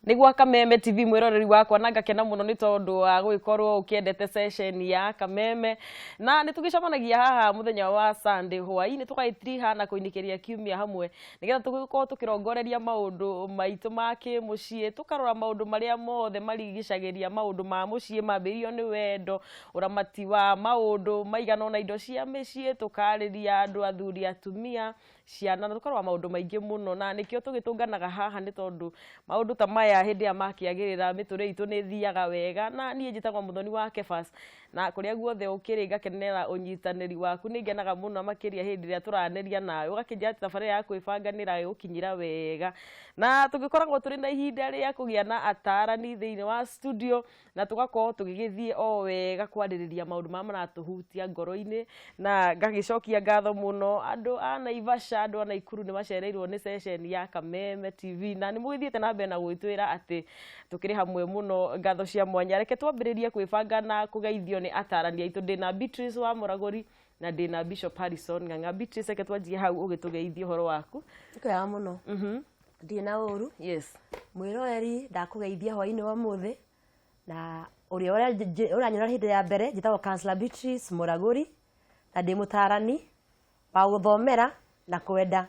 Nigwa Kameme TV mwiroreri wakwa na ngakena muno ni tondu wa guikorwo ukiendete session ya Kameme na nitugicamanagia haha muthenya wa Sunday hwaini tugaitiri na kuinikiria kiumia hamwe nigetha tugikorwo tukirongoreria maundu maitu ma kimucii tukarora maundu maria mothe marigicagiria maundu ma mucii mambirio ni wendo uramati wa maundu maigana na indo cia micii tukariria andu athuri atumia ciana na tukarora maundu maingi muno na nikio tugitunganaga haha ni tondu maundu ta maya hindi ya makiagirira miture itu ni thiaga wega na nie njitagwa muthoni wa Kefas na kuria guothe ukiri ngakenera unyitaniri waku ni ngenaga muno makiria hindi ria turaneria nawe ugakinja ati safari ya kwibanganira ukinyira wega na tugikoragwo turi na ihinda ria kugia na atarani thiini wa studio na tugakorwo tugigithie o wega kwaririria maundu mama na tuhutia ngoro-ini na ngagicokia ngatho muno andu ana Ivasha andu ana Ikuru ni macereirwo ni session ya Kameme TV na ni mugithiete na mbere na gwitwira ati tukiri hamwe muno ngatho cia mwanya reke twambiririe kwibanga na kugeithio ni atarani aitu ndina Beatrice wa Muraguri na ndina Bishop Harrison nganga Beatrice reke twanjie hau ugitugeithio horo waku ya muno ndina uru yes mwiroreri ndakugeithia hwaini wa muthi na uria uranyora hindi ya mbere njitagwo Councillor Beatrice Muraguri na ndi mutarani wa guthomera na kwenda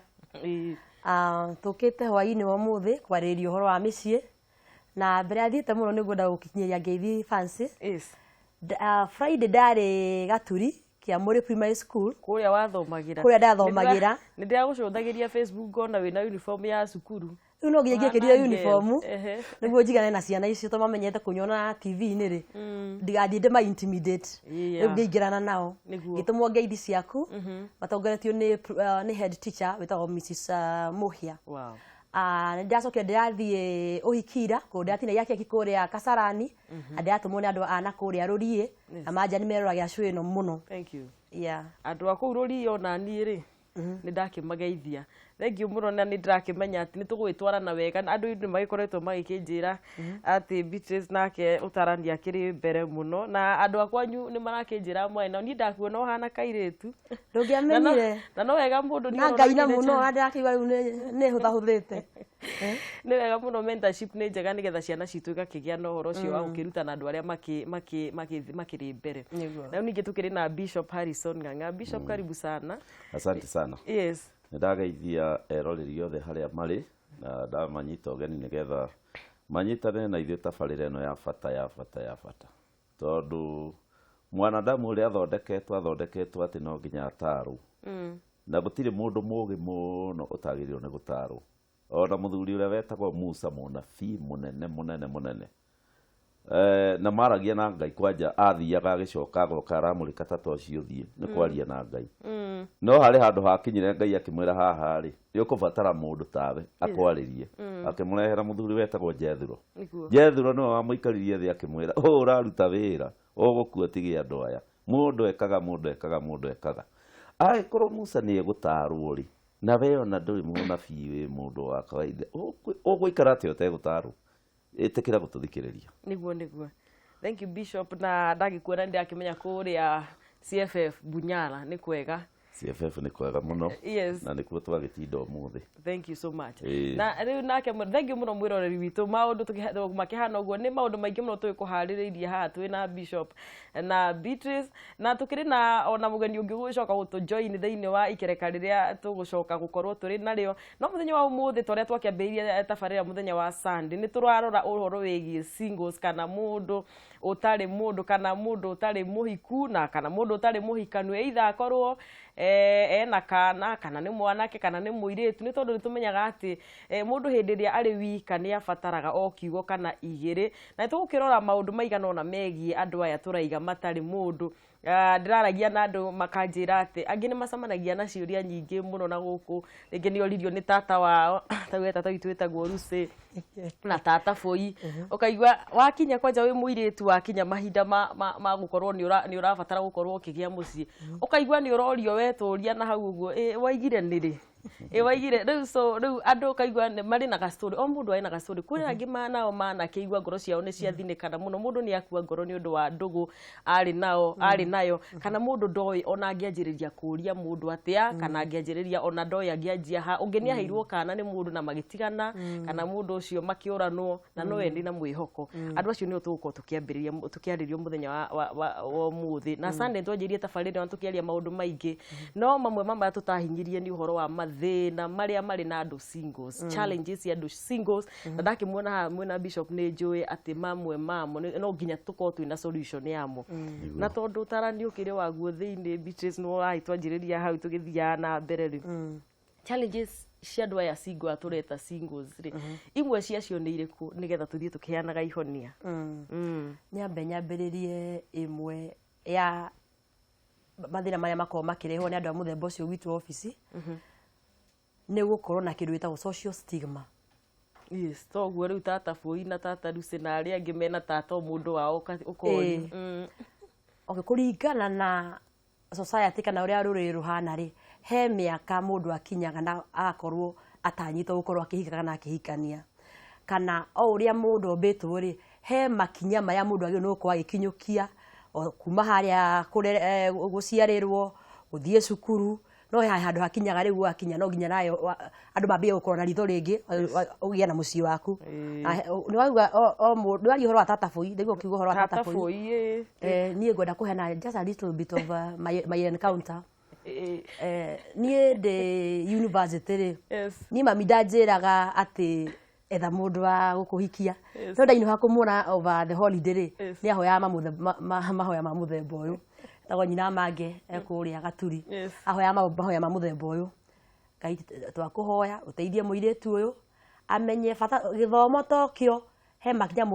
tukite hwaini wa muthi kwaririo horo wa micii na mbere athiite muno niguo gukinyiria ngeithi fancy yes Friday ndari Gaturi kia muri primary school kuria wathomagira kuria ndathomagira ni ndiragucuthagiria Facebook ona wina uniform ya cukuru no nginya ngikirire uniform niguo njigane na ciana icio to mamenyete kunyona TV ni ri ndigathinde ma intimidate ngingirana nao gitumwo ngeithi ciaku matongoretio ni head teacher wetagwo Mrs Muhia wow ndacokia ndirathie uhikira ko ndatina yake kikuria Kasarani ndatumwo ni andu ana kuria rurie na manja ni meroragia cwino muno thank you yeah andu aku rurie ona ni ri ni ndakimageithia thank you muno na ni ndirakimenya ati ni tugwitwarana wega andu ni magikoretwo magikinjira ati Beatrice nake utarani akiri mbere muno na andu akwanyu ni marakinjira mwena ni ndakuona uhana kairitu ndugiamenyire na no wega mundu ni ngaina muno ndakiwa ni huthahuthite ni wega muno mentorship ni njega nigetha ciana citu igakigia no horo cio wa ukiruta na andu aria makiri mbere na ningi tukiri na Bishop Harrison nganga Bishop karibu sana asante sana yes ndageithia eroreri othe haria mari na ndamanyita ugeni nigetha manyitane na ithuĩ tabarĩra ĩno ya bata tondu mwanadamu ũrĩa athondeketwo atĩ no nginya atarwo na gũtirĩ mũndũ mũũgĩ mũno ũtagĩrĩirwo nĩ gũtarwo ona mũthuri ũrĩa wetagwo Musa mũnabii mũnene na maragia na Ngai kwanja athiaga agĩcoka agoka aramũrĩka ta toci ũthiĩ nĩ kwaria na Ngai no harĩ handũ hakinyire Ngai akĩmwĩra haha rĩ nĩũkũbatara mũndũ tawe akwarĩrie akĩmũrehera mũthuri wetagwo Jethuro no wamũikaririe thĩ akĩmwĩra ũraruta wĩra ũgũkua tige andũ aya mũndũ ekaga agĩkorwo Musa nĩ egũtarwo rĩ na we ona ndũrĩ mũnabii wĩ mũndũ wa kawaida ũgũikara atĩ ũtegũtarwo itikira gututhikiriria niguo thank you Bishop na ndagikuona ndakimenya kuria CFF Bunyala ni kwega CFF ni kwega muno yes na nikuo twagitinda umuthi thank you so much na riu nake thank you muno mwiroreri witu maundu tukihethwo makihana uguo ni maundu maingi muno twikuhaririirie haha twina Bishop na Beatrice na tukiri na ona mugeni ungi gucoka gutu join thiini wa ikereka riria tugucoka gukorwo turi nario no muthenya wa umuthi toria twakiambiririe tabarira muthenya wa Sunday ni turarora uhoro wigi singles kana mundu utari mundu kana mundu utari muhiku na kana mundu utari muhikanu either akorwo ena kana ni mwanake kana ni muiritu ni tondu nitumenyaga ati mundu hindi ria ari wika ni abataraga o kiugo kana igiri na tugukirora maundu maigana ona megie andu aya turaiga matari mundu ndiraragia na andu makanjira ati angi ni macamanagia na ciuria nyingi muno na guku ringi ni oririo ni tata wao tata witu wetagwo Rusi na tata Foi ukaigwa wakinya kwanja wi muiritu wakinya mahinda ma gukorwo ni urabatara gukorwo ukigia mucii ukaigwa ni urorio weturia na hau uguo waigire niri waigire riu andu kaigua mari na gastori o mundu ai na gastori kuri angi mana keigua ngoro ciao ni ciathinikana muno mundu ni akua ngoro ni undu wa ndugu ari nayo kana mundu ndoi ona angianjiriria kuria mundu atia kana angianjiriria ona ndoi angianjia ha ungi ni aheirwo kana ni mundu na magitigana kana mundu ucio makiuranwo na no endi na mwihoko andu acio ni tuguko tukiambiriria muthenya wa muthi na Sunday twanjirie tabarire na tukiaria maundu maingi no mamwe mama tutahinyirie ni uhoro wa mathina maria mari na andu singles challenges ya andu singles na ndakimuona ha mwena bishop ni njui ati mamwe mamo no nginya tuko twina solution yamo na tondu tarani ukire waguo thiini beaches no ai twanjiriria hau tugithia na mbere ri challenges cia andu aya single atureta singles ri imwe ciacio ni iriku nigetha tuthie tukiheanaga ihonia nyambiririe imwe ya mathina maria makoo makirehwo ni andu a muthemba ucio gwitu office ni gukorwo na kindu gitagwo social stigma. Yes, toguo riu tata foi na tata Lucy na aria angi mena tata mundu wao ukori okay, kuringana na society kana uria ruri ruhana ri he miaka mundu akinyaga na agakorwo atanyitwo gukorwo akihika kana akihikania kana o uria mundu ombetwo ri he makinya maya mundu agio no kwa agikinyukia kuma haria guciarirwo guthie cukuru no he handu hakinyaga riu akinya no ginya nayo andu mambie gukorwo na ritho ringi ugia na mucii waku ni wauga o mundu ari horo wa tata foi ndiguo kiugo horo wa tata foi nie ngwenda kuhena just a little bit of my encounter nie de university ri ni mami ndanjiraga ati etha mundu wa gukuhikia no ndaino hakumuna over the holiday ri ni ahoya mahoya ma muthemba uyu tago nyina mange ekuria gaturi ahoya mahoya ma muthemba uyu Ngai twakuhoya uteithie muiretu uyu amenye bata githomo tokio he makinya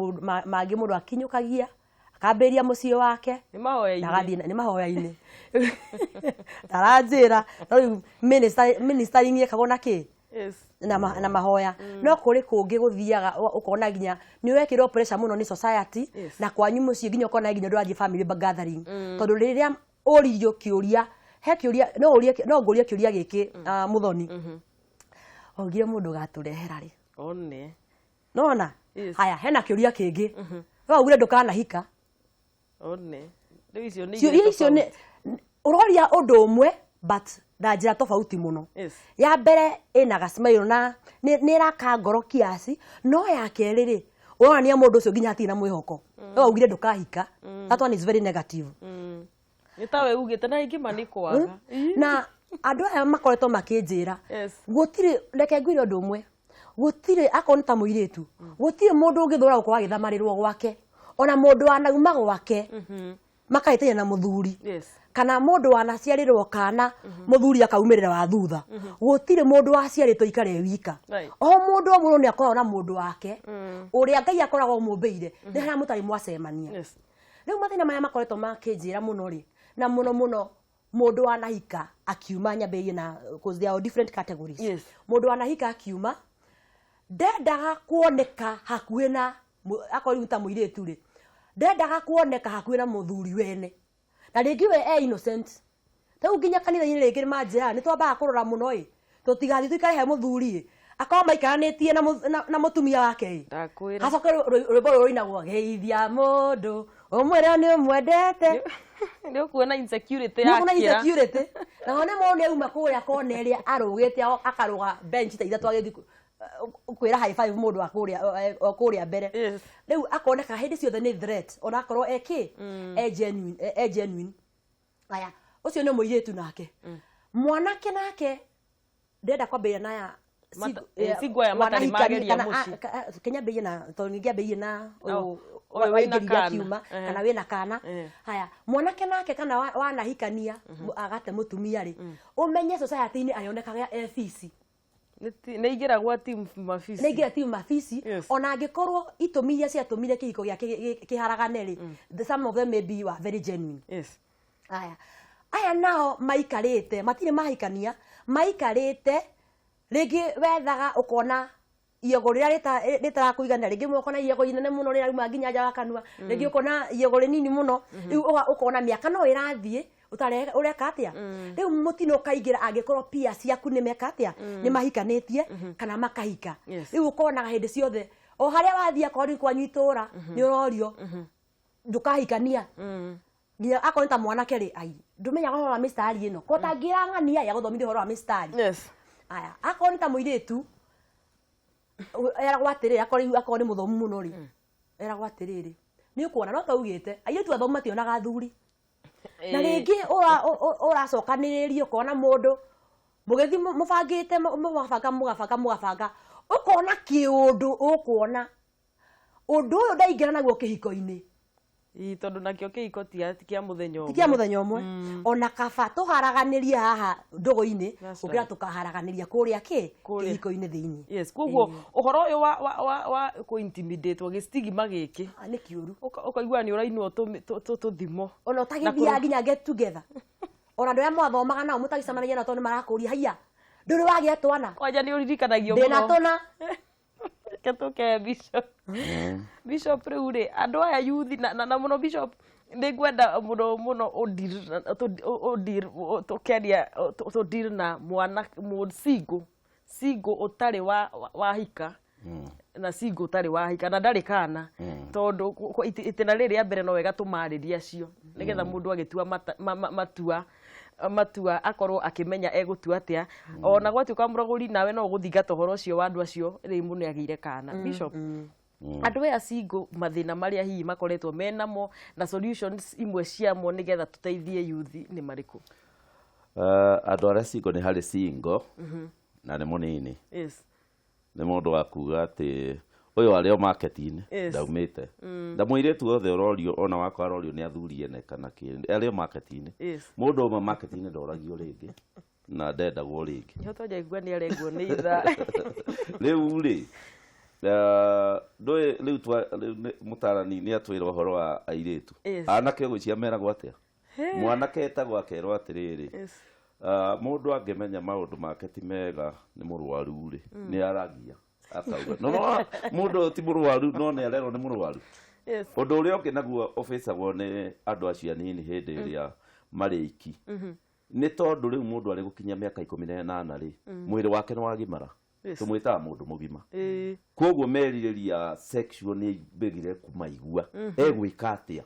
mangi mundu akinyukagia akambiria mucii wake ni mahoya-ini taranjira no minister ni ekagwo na ki na mahoya no kuri kungi guthiaga ukona ginya ni wekirwo pressure muno ni society na kwanyu mucii ginya ukona ginya ndurathie family gathering tondu riria uririo kiuria he kiuria no nguria kiuria giki muthoni ogire mundu gaturehera ri one nona haya hena kiuria kingi no ugire ndukana hika one icio ni uroria undu umwe but na njira tofauti muno ya mbere ina gasmail na ni raka ngoro kiasi no ya keri ri urania mundu ucio ginya atina mwihoko no ugire ndukahika that one is very negative ni tawe ugite na ingi manikwaga na andu aya makoretwo makinjira gutire reke ngwire undu umwe gutire akona ta muiretu gutire mundu ungithura gukorwo agithamarirwo gwake ona mundu anauma gwake makaitenya na muthuri kana mundu wanaciarirwo kana muthuri akaumirira wa thutha gutire mundu waciaritwo ikare wika o mundu o ni akoragwo na mundu wake uria Ngai akoragwo mumbeire ni haria mutari mwacemania riu mathina maya makoretwo makinjira muno ri na muno mundu wanahika akiuma nyambirie na because there are different categories mundu wanahika akiuma ndendaga kuoneka hakuhi na akori uta muiretu ri ndendaga kuoneka hakuhi na muthuri wene na ringi we innocent tau nginya kanitha-ini ringi manjira ni twambaga kurora muno ri tutigathi tuikare he muthuri akawa maikaranitie na mutumia wake hacoke rwimbo ruinagwo geithia mundu umwire ni umwendete ni ukuona insecurity yake na insecurity na one mone uma kuria kone ria arugite akaruga bench ta ithatu agithi kwira high five mundu akuria mbere riu akoneka hindi ciothe ni threat ona akorwo eki genuine aya ucio ni muiretu nake mwanake nake ndenda kwambia naya sigwa ya matari mageria muci Kenya bei na to ngia bei na wina kana kana wina kana haya mwanake nake kana wanahikania agate mutumia ri umenye society ni ayonekaga FCC ni igiragwa team mafisi ni igira team mafisi ona angikorwo itumia cia tumire kihiko gia kiharagane ri some of them may be very genuine aya nao maikarite matire mahikania maikarite rigi wethaga ukona iego rira ritara kuigana rigi ukona iego inene muno rira uma nginya nja wa kanua rigi ukona iego rinini muno ukona miaka no irathie utare ureka atia riu mutino kaigira angikorwo pia ciaku ni meka atia ni mahikanitie kana makahika riu ukona hindi ciothe o haria wathia kori kwanyu itura ni urorio ndukahikania nginya akonta mwanake ri ai ndumenya horo wa mistari ino ko tangira ng'ania ya guthomithia horo wa mistari aya akonta muiretu era gwatiriri akori muthomu muno ri era gwatiriri ni ukuona no taugite aitu athoma tio na gathuri na ringi uracokaniririo kona mundu mugethi mubangite mugabanga ukona kiundu ukuona undu uyu ndaingĩra naguo kĩhiko-inĩ tondu nakio kĩhiko kia muthenya umwe ona kaba tuharaganirie haha ndugu-inĩ ukira tukaharaganiria kuria kĩhiko-inĩ thiini yes koguo uhoro uyu wa ku intimidate wa gistigma giki ni kiuru ukaigua ni urainwo tuthimo ona utagithia nginya get together ona ndio mwathomaga nao mutagicamanagia na toni marakuria haiya nduri wagia twana kwanja ni uririkanagio muno ndina tona ketuke bishop reure andu aya youth na muno bishop ndigwenda muno odir tokeria to dir na mwana sigo utari wa hika na sigo utari wa hika na ndari kana tondu itena riri ya mbere no wega tumariria cio nigetha mundu agitua matua akorwo akimenya egutua atia ona gwatuka muraguri nawe no guthingata horo cio wa andu acio ri muno yagire kana bishop andu aya single mathina maria hihi makoretwo menamo na solutions imwe ciamo nigetha tuteithie youth ni mariku andu aria single ni hari single na ni munini ni mundu wa kuga ati uyu ario market-ini ndaumite ndamwire othe urorio ona wakwa arorio ni athuri ene kana kindi ario market-ini mundu umwe market-ini ndoragio ringi na ndendagwo ringi nyoto igua ni arengwo ni itha riu ri ndoe riu mutarani ni atwira uhoro wa airitu anake gwicia meragwo atia mwanake etagwo akerwo atiriri mundu angemenya maundu make ti mega ni murwaru ri ni aragia akauga no mundu ti murwaru no ni arero ni murwaru undu uria ungi naguo officagwo ni andu acio anini hindi iria mariki ni tondu riu mundu ari gukinya miaka 18 ri mwiri wake ni wagimara tumwita mundu mugima koguo meririria sexual ni begire kumaigua egwika atia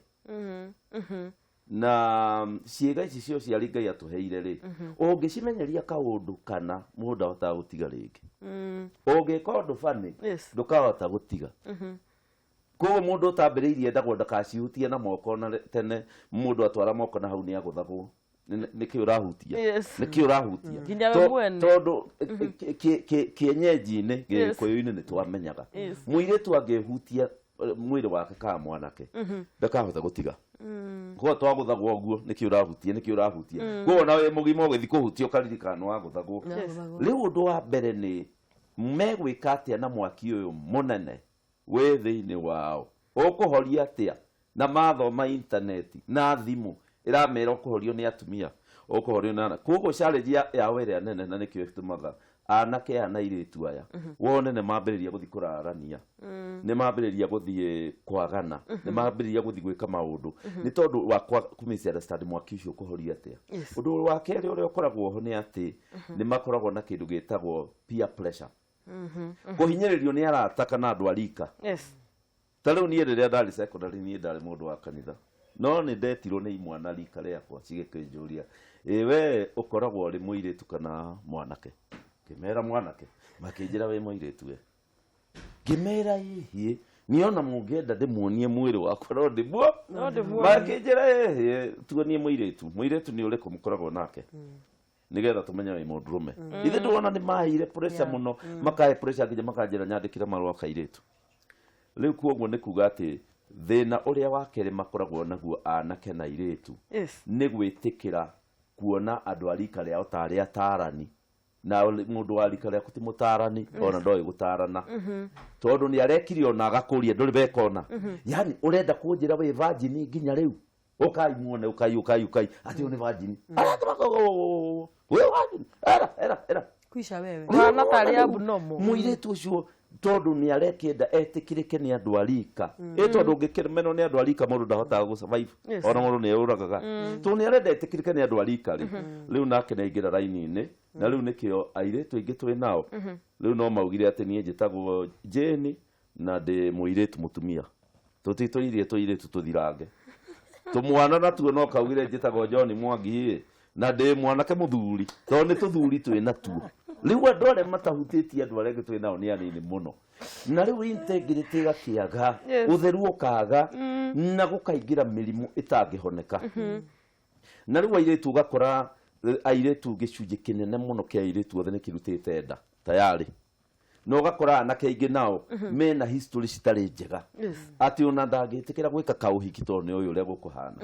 na ciega ici cio ciari Ngai atuheire ri ungicimenyeria kaundu kana mundu ahota gutiga ringi ungika undu fani ndukahota gutiga koguo mundu utambiriirie ndagwo ndakacihutie na moko na tene mundu atwara moko na hau ni aguthagwo niki urahutia niki urahutia tondu kienyeji-ini gikuyu-ini ni twamenyaga muiritu angihutia mwiri wake ka mwanake ndakahota gutiga ko twaguthagwo guo niki urahutia ko na we mugimo ugithi kuhutia ukaririkana waguthagwo riu undu wa mbere ni megwika atia na mwaki uyu munene we thiini wao ukuhoria atia na mathoma internet na thimu iramera ukuhorio ni atumia ukuhorio na koguo challenge ya were nene na nikio tumaga anake ana iritu aya wone ne mambiriria guthi kurarania ne mambiriria guthi kwagana ne mambiriria guthi gwika maundu ni tondu wa kumisunderstand mwaki ucio kuhoria atia undu wa keri uria ukoragwo ho ni ati ni makoragwo na kindu gitagwo peer pressure kuhinyiririo ni arata kana andu arika tariu ni riria ndari secondary ni ndari mundu wa kanitha no ni ndetirwo ni mwana rika riakwa cigikinjuria we ukoragwo ri muiritu kana mwanake kimera mwanake makinjira we muiritu we kimera hihi niona mungenda ndimuonie mwiri wakwa no ndimuo makinjira tuonie muiritu ni uriku mukoragwo nake nigetha tumenya we mundurume ithe ndona ni mahire pressure muno makae pressure nginya makanjira nyandikira marwa kairitu riu koguo ni kuga ati thina uria wakere makoragwo naguo anake na iritu ni gwitikira kuona andu arika ria utari atarani na mundu wa rika ria kuti mutarani ona ndoi gutarana tondu ni arekirio na agakuria nduri bekona yani urenda kunjira we virgin nginya riu ukai muone ukai ati ni virgin we virgin era kuisha wewe na tari abnormal muiritu ucio tondu ni arekenda etikirike ni andu arika tondu ungikirmeno ni andu arika mundu ndahotaga gu survive ona mundu ni uragaga tondu ni arenda etikirike ni andu arika ri riu nake ni ingira raini-ini na riu nikio airetu ingi twi nao riu no maugire ati ni njitagwo Jane na ndi muiretu mutumia tutitoirie tuiretu tuthirange tumwana natuo no kaugire njitagwo John Mwangi na ndi mwanake muthuri tondu ni tuthuri twi natuo riu andu aria matahutĩtie andu aria twi nao ni anini muno na riu integrity gakiaga utheru ukaga na gukaingira mirimu itangihoneka na riu airetu gakora airetu gicunji kinene muno kia airetu othe ni kirutite nda tayari no gakora anake ingi nao mena history citari njega ati ona ndangitikira gwika kauhiki tondu ni uyu uria gukuhana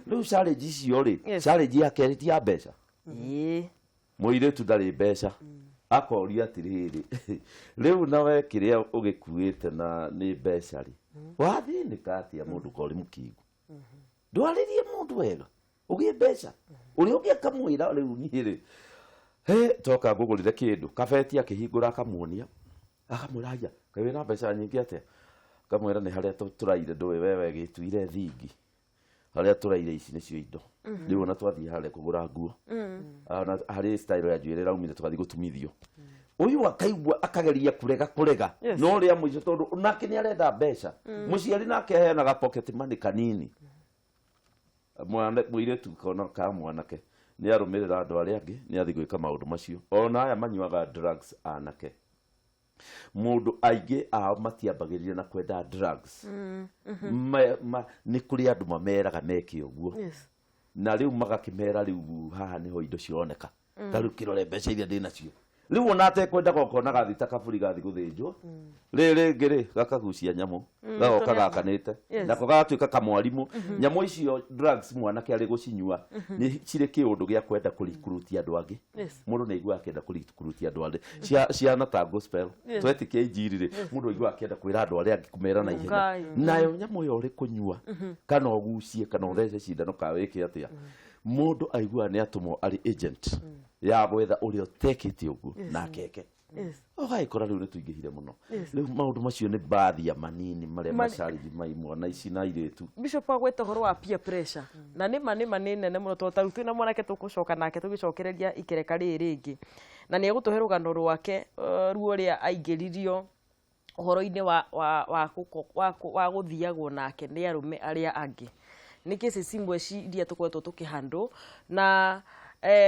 riu challenge icio ri challenge yake ri ya mbeca muiretu ndari mbeca akoria atiriri riu nawe kiria ugikuite na ni mbeca ri wathinika atia mundu kori mukingu ndwaririe mundu wega ugie mbeca uri ugie kamwira riu nyiri toka ngugurire kindu kabeti akihingura akamuonia akamuraya kawe na mbeca nyingi atia kamwira ni haria turaire ndwe wewe gituire thingi haria turaire ici nicio indo riu ona twathie haria kugura nguo ona hari style ya njuire raumire tukathi gutumithio uyu akaigua akageria kurega no ria muico tondu nake ni arenda mbeca muciari nake aheanaga pocket money kanini mwana muiretu kona ka mwanake ni arumirira andu aria angi ni athi gwika maundu macio ona aya manyuaga drugs anake mundu aingi ao matiambagiriria na kwenda drugs ni kuri andu mameraga meke uguo na riu magakimera riu haha niho indo cioneka taru kirore mbeca iria ndina cio riu ona atekwenda gokona gathita kaburi gathi guthinjwo riri ngiri gakagucia nyamu gagoka gakanite nako gatuika kamwarimu nyamu icio drugs mwanake ari gucinyua ni ciri kiundu gia kwenda kurikurutia andu angi mundu ni igua akenda kurikurutia andu angi ciana ta gospel twetike injirire mundu igua akenda kwira andu aria angi kumera na ihenya nayo nyamu yo ri kunyua kana ogucie kana uthece cindano ka wiki atia mundu aigua ni atumwo ari agent ya gwetha uri otekete ugu na keke ogaikora riu ni tuingihire muno riu maundu macio ni baadhi ya manini maria machariji maimwa na ici na iretu Bishop agweta horo wa peer pressure na ni manene muno to tarutu na mwanake tugucoka nake tugicokereria ikereka ringi na ni egutuhe rugano rwake ruo ria aingiririo horo-ini wa guthiagwo nake ni arume aria angi ni cases imwe iria tukoretwo tukihandle na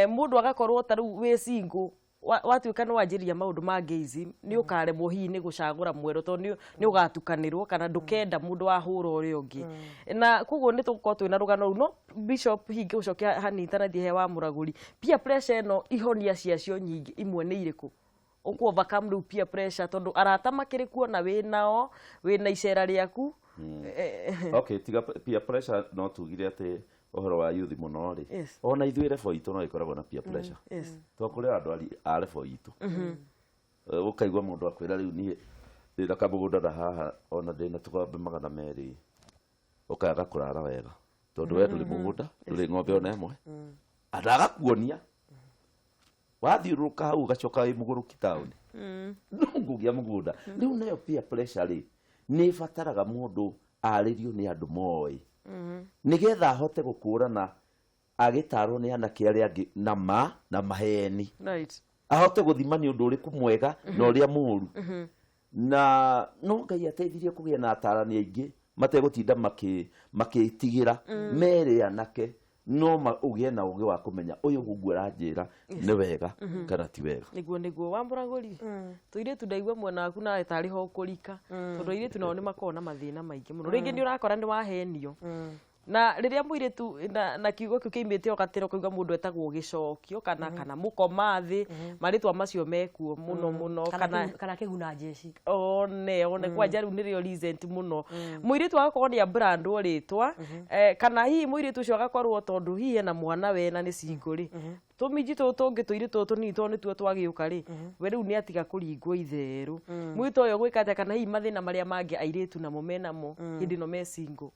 mundu agakorwo taru we single watuika no wanjiria maundu ma gayism ni ukaremwo hihi ni gucagura mwero to ni ugatukanirwo kana ndukenda mundu wa hura uri ungi na kuguo ni tukorwo twina rugano no Bishop hingi gucokia hanitana thihe wa muraguri peer pressure no ihonia ciacio nyingi imwe ni iriku uko overcome riu peer pressure tondu arata makiri kuona winao wina icera riaku okay tiga peer pressure no tugire ati ohoro wa youth muno ri ona ithuire fo itu no ikoragwo na peer pressure twakure andu a refo itu ukaigwa mundu akwira riu ni ndina kamugunda na haha ona ndina tukambe magana meri ukaga kurara wega tondu we nduri mugunda nduri ng'ombe ona imwe adaga kuonia wathiuruka hau gacoka wi muguruki tauni nungugia mugunda riu nayo peer pressure ri ni fataraga mundu aririo ni andu moi nigetha hote gukurana agitarwo ni anake aria angi na maheni right ahote guthima ni undu uriku mwega na uria muru na no Ngai ateithirie kugia na atarani aingi mategutinda makitigira mere anake no ugie na ugi wa kumenya uyu gungu aranjira ni wega kana ti wega niguo wamburaguri tuire tudaigwa mwana waku na etari ho kurika tondu ire tu nao ni makona mathina maingi muno ringi ni urakora ni wahenio na riria muire tu na kiugo kiu kiimite okatero kuiga mundu etagwo gicokio kana mukomathi maritwa macio mekuo muno kana kiguna jeshi one kwa jaru nirio recent muno muire tu agakonia brand oritwa kana hi muire tu cio agakorwo tondu hi na mwana we na ni cinguri tumiji tungi tuire ni to ni tuo twagiuka ri we riu ni atiga kuringwo itheru mwito uyo gwikate kana hi mathina maria mangi airetu na mumena mo hindi no mesingo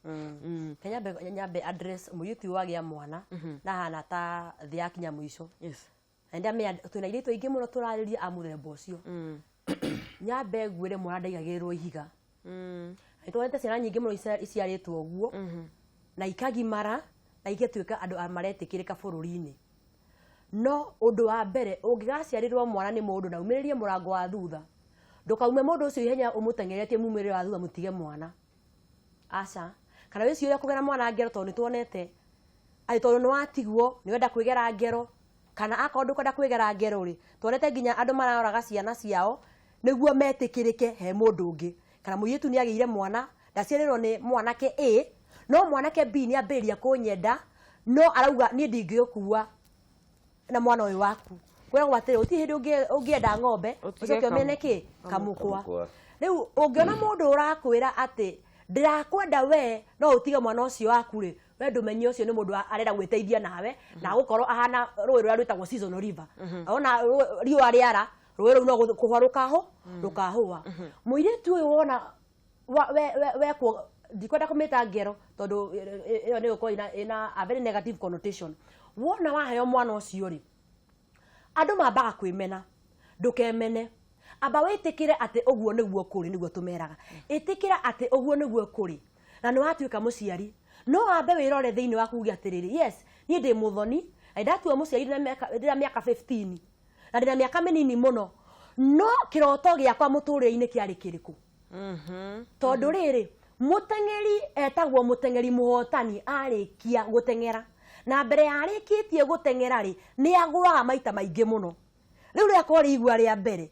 nyambe address muyuti wagia mwana na hana ta thia kinya mwisho ndia me twina iretu ingi muno turariria amuthemba ucio nyambe ngwire mwana ndaigagirwo ihiga nitwonete ciana nyingi muno iciaritwo uguo na ikagimara na igetuika andu maretikirika bururi-ini no undu wa mbere ungigaciarirwo mwana ni mundu na umiririe murango wa thutha ndukaume mundu ucio ihenya umutengeretie mumirire wa thutha mutige mwana aca kana wisi uria kugera mwana ngero tondu nitwonete ai tondu ni watigwo ni wenda kwigera ngero kana akondu kwenda kwigera ngero ri twonete nginya andu mararoraga ciana ciao niguo metikirike he mundu ungi kana muyitu ni agiire mwana ndaciarirwo ni mwanake A no mwanake B ni ambiria kunyenda no arauga ni ndingikuwa na mwana uyu waku kwera gwatire uti hindi ungienda ng'ombe ucoke umeneke kamukwa riu ungiona mundu urakwira ati ndirakwenda we no utige mwana ucio waku ri we ndumenye ucio ni mundu arenda gwiteithia nawe na gukorwo ahana rũĩ rũrĩa rwĩtagwo seasonal river ona riũa rĩara rũĩ rũu no kuharuka ho rukahua muiritu uyu wona we ndikwenda kumita ngero tondu iyo ni uko ina a very negative connotation wona waheo mwana ucio ri andu mambaga kwimena ndukemene amba witikire ati uguo niguo kuri niguo tumeraga itikira ati uguo niguo kuri na ni watuika muciari no ambe wirore thiini waku ugi atiriri yes ni ndi muthoni ndatua muciari ndira miaka 15 na ndira miaka minini muno no kiroto giakwa muturire-ini kiari kiriku tondu riri mutengeri etagwo mutengeri muhotani arikia gutengera na mbere yarikitie gutengera ri ni agwaga maita maingi muno riu ria kori igwa ria mbere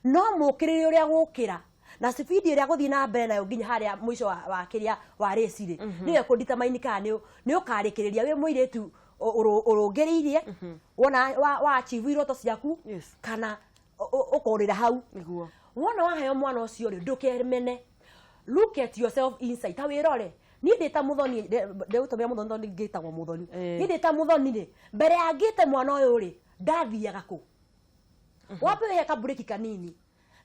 no mukiriri uria gukira na speed iria guthii na mbere nayo nginya haria mwisho wa kiria wa race ri niwe kudetermine kana ni ukarikiriria we muiritu urungiriirie wona wa achieve iroto ciaku kana ukorira hau niguo wona waheo mwana ucio ri ndukemene look at yourself inside ta wirore ni ndita muthoni ndeutumira muthoni tondu ngitagwo muthoni ni ndita muthoni ri mbere angite mwana uyu ri ndathiaga ku wape he kabureki kanini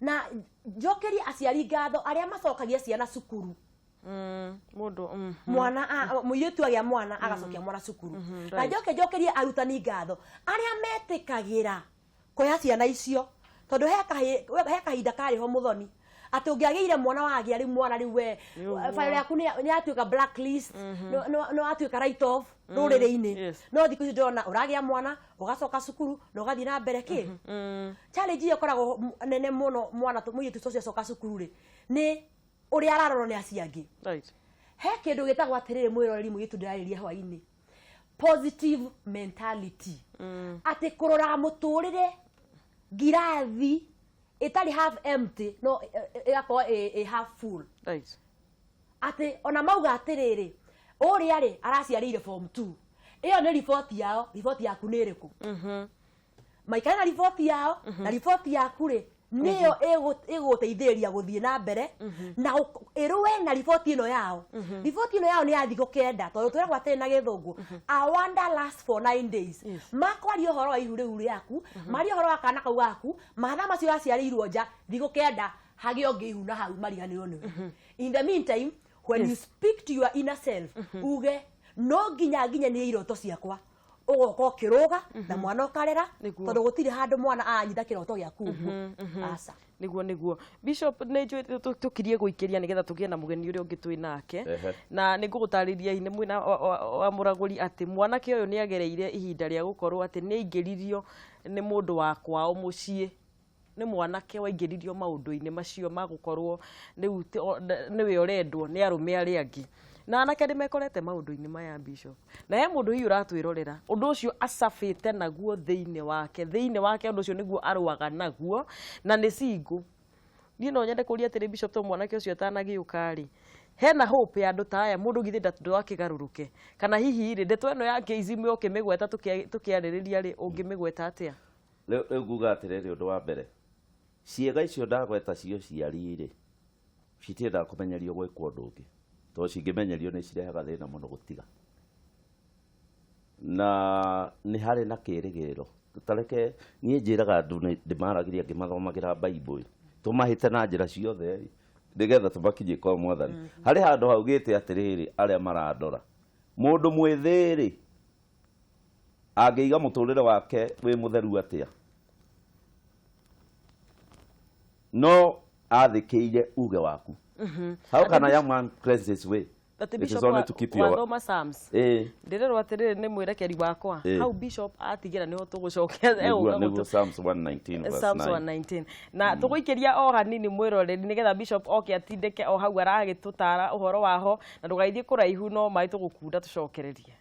na njokeri aciari ngatho aria macokagia ciana cukuru mundu mwana muyitu agia mwana agacokia mwana cukuru na njokerie arutani ngatho aria metikagira koya ciana icio tondu he kahinda kariho muthoni ati ungiagiire mwana wagia ri mwana ri we file yaku ni atuika blacklist no atuika write off rurire-ini no thiku ici ndona uragia mwana ugacoka cukuru na ugathii na mbere ki challenge iyo koragwo nene muno mwana muyitu socia coka cukuru ri ni uria ararorwo ni aciangi right he kindu gitagwo atiriri mwiroreri muyitu ndirariria hwa-ini positive mentality ati kurora muturire girathi itali half empty no yako a half full right ati ona mauga atiriri uri ari araciarire form 2 iyo ni report yao report yaku ni iriku maikana na report yao na report yaku ri niyo iguteithĩrĩria guthii na mbere na irwe na report ino yao report ino yao ni ya thikũ kenda tondu twiragwo atĩ na gĩthũngũ a wonder last for 9 days makwaria ũhoro wa ihu rĩu rĩaku maria ũhoro wa kana kau gaku mathaa macio yaciarĩirwo nja thikũ kenda hagĩ ũngĩ ihu na hau mariganĩrwo nĩ in the meantime when you speak to your inner self uge no nginya nĩ iroto ciakwa ugoka kiruga na mwana ukarera tondu gutire handu mwana anyitha kiroto giaku asa niguo bishop nejwe tukirie guikiria nigetha tugie na mugeni uria ungi twi nake na ningugutariria ine mwina wa muraguri ati mwanake uyu ni agereire ihinda ria gukorwo ati ni ingiririo ni mundu wa kwao mucii ni mwanake waingiririo maundu-ini macio magukorwo niwe urendwo ni arume aria angi na anake ni mekorete maundu-ini maya bishop na he mundu hiu ratwirorera undu ucio acafite naguo thiini wake undu ucio niguo arwaga naguo na ni singu ni no nyende kuria atiri bishop to mwanake ucio atanagiuka ri hena hope ya andu ta aya mundu githi ndatu akigaruruke kana hihi ri ndeto eno yake izimwe ukimigweta tukiaririria ri ungimigweta atia rĩu nguga atiriri undu wa mbere ciega icio ndagweta cio ciari ri citiendaga kumenyerio gwikwo undu ungi to cingimenyerio ni cirehaga thina muno gutiga na ni hari na kirigiro tutareke nie njiraga andu ndimaragiria ngimathomagira bible tumahite na njira ciothe nigetha tumakinyie kwa mwathani hari handu haugite atiriri aria marandora mundu mwithiri angiiga muturire wake wi mutheru atia no athikiire uge waku. How can a young man cleanse his way? But It Bishop is only to keep your wathoma Psalms. Ndirero atiriri ni mwirekeri wakwa. How Bishop atigira niho tugucokia niguo Psalms 119 verse 9. Psalms 119. Na tuguikeria o hanini mwiroreri nigetha Bishop oke atindike o hau aragitutara uhoro waho na ndugaithie kuraihu no mai tugukunda tucokererie.